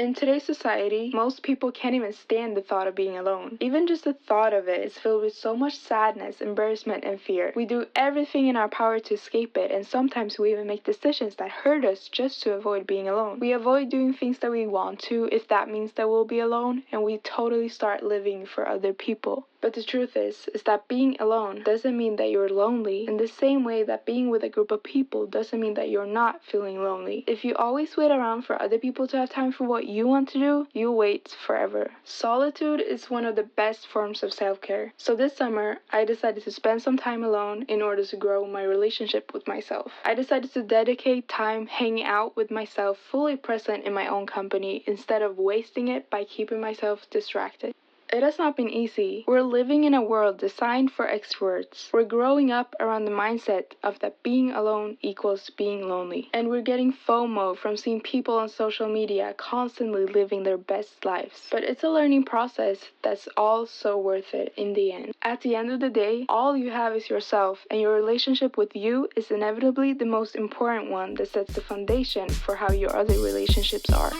In today's society, most people can't even stand the thought of being alone. Even just the thought of it is filled with so much sadness, embarrassment, and fear. We do everything in our power to escape it, and sometimes we even make decisions that hurt us just to avoid being alone. We avoid doing things that we want to if that means that we'll be alone, and we totally start living for other people. But the truth is that being alone doesn't mean that you're lonely, in the same way that being with a group of people doesn't mean that you're not feeling lonely. If you always wait around for other people to have time for what you want to do, you'll wait forever. Solitude is one of the best forms of self-care. So this summer, I decided to spend some time alone in order to grow my relationship with myself. I decided to dedicate time hanging out with myself, fully present in my own company, instead of wasting it by keeping myself distracted. It has not been easy. We're living in a world designed for extroverts. We're growing up around the mindset of that being alone equals being lonely. And we're getting FOMO from seeing people on social media constantly living their best lives. But it's a learning process that's all so worth it in the end. At the end of the day, all you have is yourself, and your relationship with you is inevitably the most important one that sets the foundation for how your other relationships are.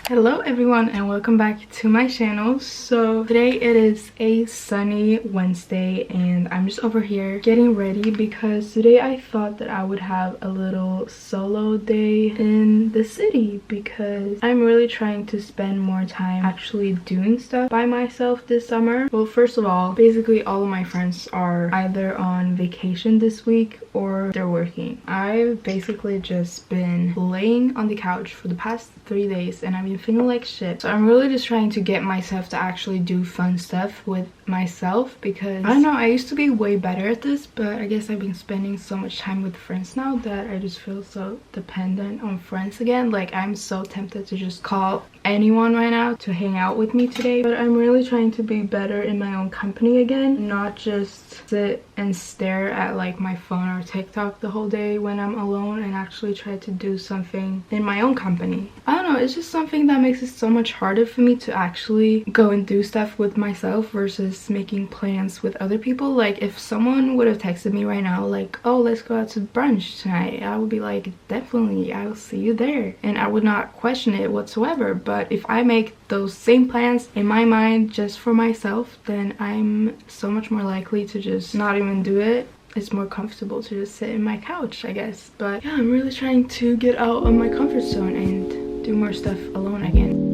Hello everyone and welcome back to my channel. So today it is a sunny Wednesday and I'm just over here getting ready because today I thought that I would have a little solo day in the city because I'm really trying to spend more time actually doing stuff by myself this summer. Well, first of all, basically all of my friends are either on vacation this week or they're working. I've basically just been laying on the couch for the past 3 days and I've been feeling like shit. So I'm really just trying to get myself to actually do fun stuff with myself because I don't know, I used to be way better at this, but I guess I've been spending so much time with friends now that I just feel so dependent on friends again. Like, I'm so tempted to just call anyone right now to hang out with me today, but I'm really trying to be better in my own company again, not just sit and stare at like my phone or TikTok the whole day when I'm alone, and actually try to do something in my own company. I don't know, it's just something that makes it so much harder for me to actually go and do stuff with myself versus making plans with other people. Like, if someone would have texted me right now like, oh, let's go out to brunch tonight, I would be like, definitely, I will see you there, and I would not question it whatsoever. But if I make those same plans in my mind just for myself, then I'm so much more likely to just not even do it. It's more comfortable to just sit in my couch, I guess. But yeah, I'm really trying to get out of my comfort zone and do more stuff alone again.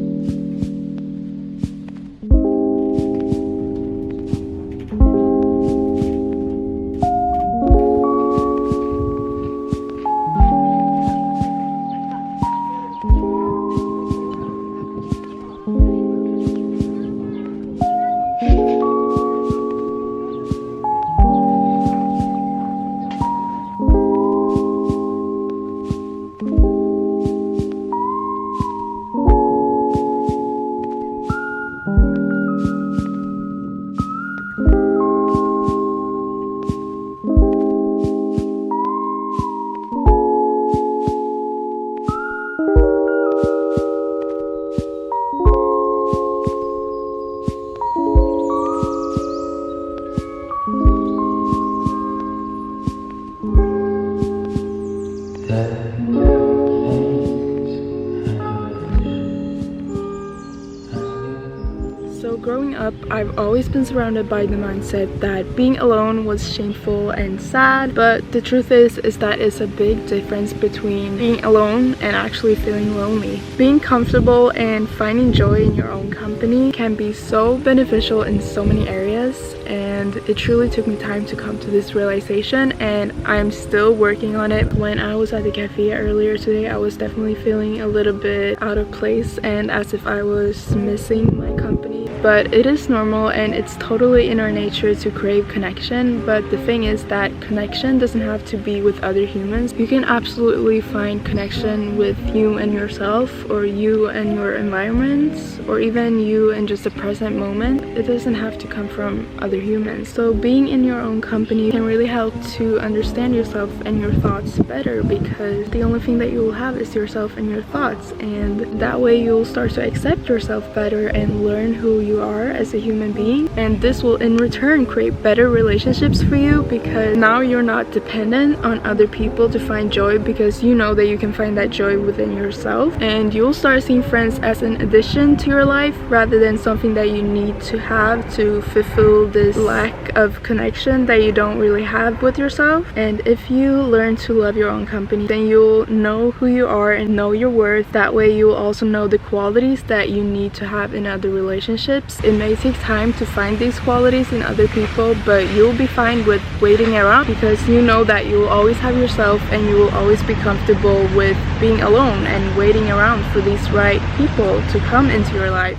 So growing up, I've always been surrounded by the mindset that being alone was shameful and sad, but the truth is that it's a big difference between being alone and actually feeling lonely. Being comfortable and finding joy in your own company can be so beneficial in so many areas, and it truly took me time to come to this realization, and I'm still working on it. When I was at the cafe earlier today, I was definitely feeling a little bit out of place and as if I was missing my company. but it is normal and it's totally in our nature to crave connection. But the thing is that connection doesn't have to be with other humans. You can absolutely find connection with you and yourself, or you and your environments, or even you and just the present moment. It doesn't have to come from other humans. So being in your own company can really help to understand yourself and your thoughts better, because the only thing that you will have is yourself and your thoughts, and that way you'll start to accept yourself better and learn who you are as a human being. And this will in return create better relationships for you, because now you're not dependent on other people to find joy, because you know that you can find that joy within yourself. And you'll start seeing friends as an addition to your life rather than something that you need to have to fulfill this lack of connection that you don't really have with yourself. And if you learn to love your own company, then you'll know who you are and know your worth. That way you'll also know the qualities that you need to have in other relationships. It may take time to find these qualities in other people, but you'll be fine with waiting around, because you know that you will always have yourself and you will always be comfortable with being alone and waiting around for these right people to come into your life.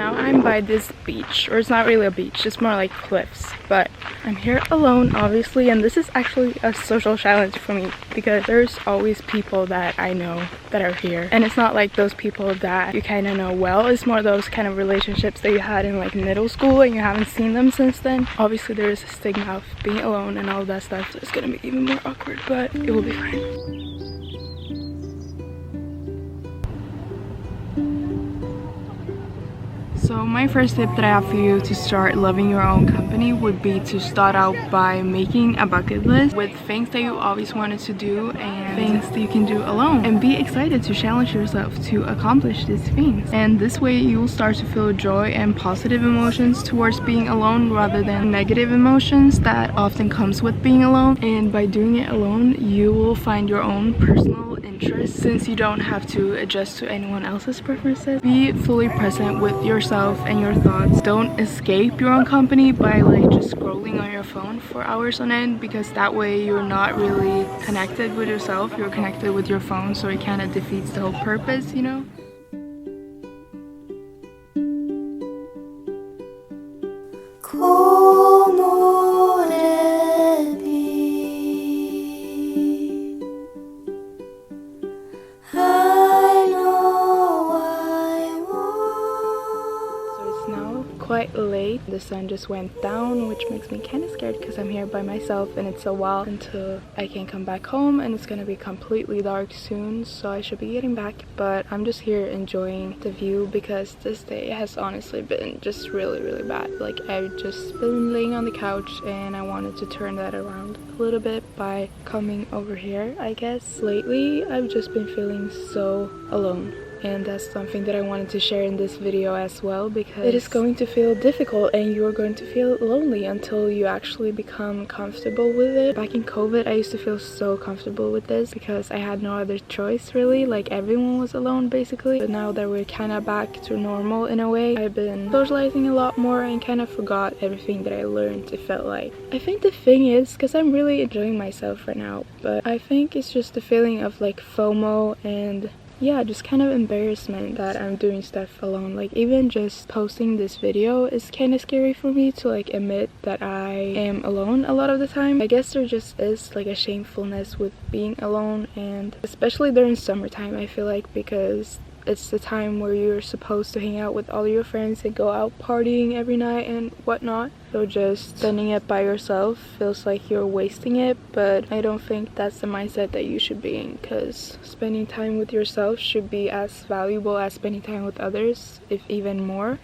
Now I'm by this beach, or it's not really a beach, it's more like cliffs, but I'm here alone obviously, and this is actually a social challenge for me because there's always people that I know that are here, and it's not like those people that you kind of know well. It's more those kind of relationships that you had in like middle school and you haven't seen them since then. Obviously there is a stigma of being alone and all of that stuff, so it's gonna be even more awkward, but it will be fine. So my first tip that I have for you to start loving your own company would be to start out by making a bucket list with things that you always wanted to do and things that you can do alone, and be excited to challenge yourself to accomplish these things. And this way you'll start to feel joy and positive emotions towards being alone rather than negative emotions that often comes with being alone. And by doing it alone, you will find your own personal interests, since you don't have to adjust to anyone else's preferences. Be fully present with yourself and your thoughts. Don't escape your own company by like just scrolling on your phone for hours on end, because that way you're not really connected with yourself, you're connected with your phone, so it kind of defeats the whole purpose, you know? Quite late. The sun just went down, which makes me kind of scared because I'm here by myself and it's a while until I can come back home, and it's gonna be completely dark soon, so I should be getting back. But I'm just here enjoying the view because this day has honestly been just really bad. Like, I've just been laying on the couch and I wanted to turn that around a little bit by coming over here. I guess lately I've just been feeling so alone, and that's something that I wanted to share in this video as well, because it is going to feel difficult and you're going to feel lonely until you actually become comfortable with it. Back in COVID, I used to feel so comfortable with this because I had no other choice really, like everyone was alone basically. But now that we're kind of back to normal in a way, I've been socializing a lot more and kind of forgot everything that I learned, it felt like. I think the thing is, because I'm really enjoying myself right now, but I think it's just the feeling of like FOMO and yeah, just kind of embarrassment that I'm doing stuff alone. Like, even just posting this video is kind of scary for me to like admit that I am alone a lot of the time. I guess there just is like a shamefulness with being alone, and especially during summertime, I feel like, because it's the time where you're supposed to hang out with all your friends and go out partying every night and whatnot. So just spending it by yourself feels like you're wasting it, but I don't think that's the mindset that you should be in, because spending time with yourself should be as valuable as spending time with others, if even more.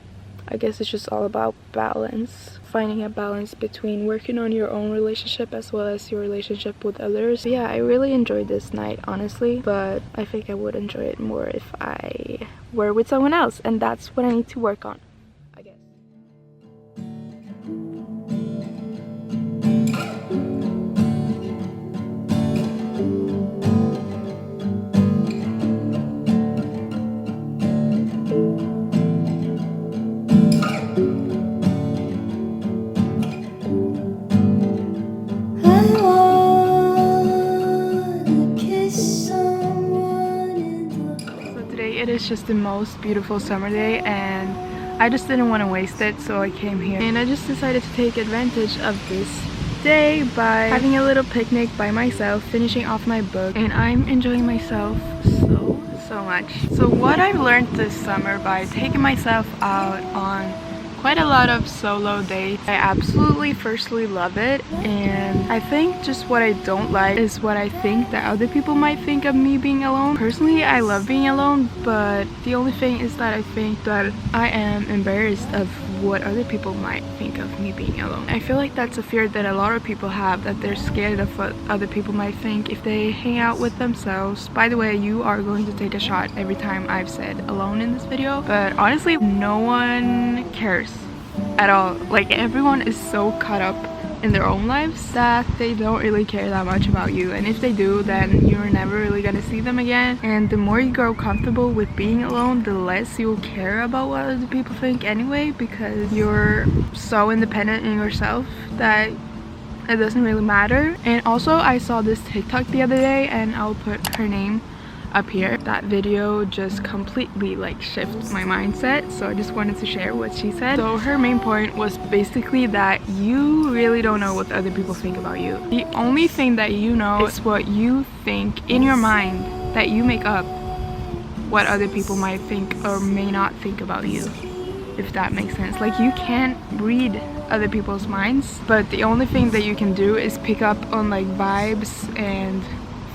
I guess it's just all about balance, finding a balance between working on your own relationship as well as your relationship with others. Yeah, I really enjoyed this night, honestly, but I think I would enjoy it more if I were with someone else, and that's what I need to work on, I guess. it's just the most beautiful summer day and I just didn't want to waste it, so I came here. And I just decided to take advantage of this day by having a little picnic by myself, finishing off my book, and I'm enjoying myself so much. So what I've learned this summer by taking myself out on quite a lot of solo dates, I absolutely firstly love it, and I think just what I don't like is what I think that other people might think of me being alone. Personally, I love being alone, but the only thing is that I think that I am embarrassed of what other people might think of me being alone. I feel like that's a fear that a lot of people have, that they're scared of what other people might think if they hang out with themselves. By the way, you are going to take a shot every time I've said alone in this video, but honestly, no one cares at all. Like, everyone is so caught up in their own lives that they don't really care that much about you, and if they do, then you're never really gonna see them again. And the more you grow comfortable with being alone, the less you'll care about what other people think anyway, because you're so independent in yourself that it doesn't really matter. And also, I saw this TikTok the other day, and I'll put her name up here. That video just completely like shifted my mindset, so I just wanted to share what she said. So her main point was basically that you really don't know what other people think about you. The only thing that you know is what you think in your mind, that you make up what other people might think or may not think about you, if that makes sense. Like, you can't read other people's minds, but the only thing that you can do is pick up on like vibes and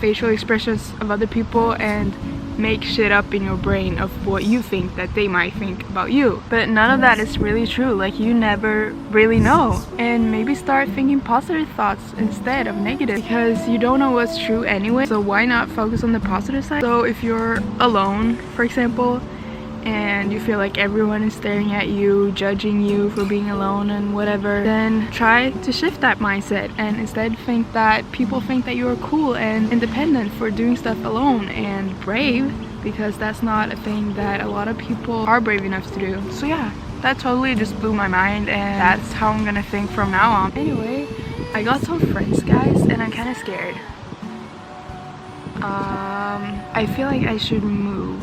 facial expressions of other people and make shit up in your brain of what you think that they might think about you. But none of that is really true. Like, you never really know. And maybe start thinking positive thoughts instead of negative, because you don't know what's true anyway, so why not focus on the positive side? So if you're alone, for example, and you feel like everyone is staring at you, judging you for being alone and whatever, then try to shift that mindset and instead think that people think that you're cool and independent for doing stuff alone, and brave, because that's not a thing that a lot of people are brave enough to do. So yeah, that totally just blew my mind, and that's how I'm gonna think from now on. Anyway, I got some friends, guys, and I'm kind of scared. I feel like I should move.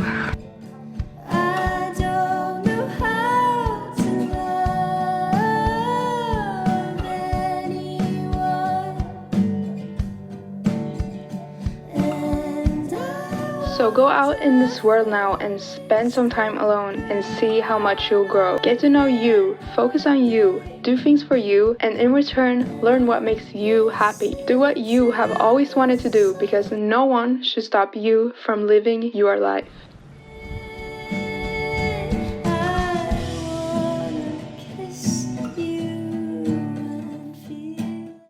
So go out in this world now and spend some time alone and see how much you'll grow. Get to know you, focus on you, do things for you, and in return, learn what makes you happy. Do what you have always wanted to do, because no one should stop you from living your life.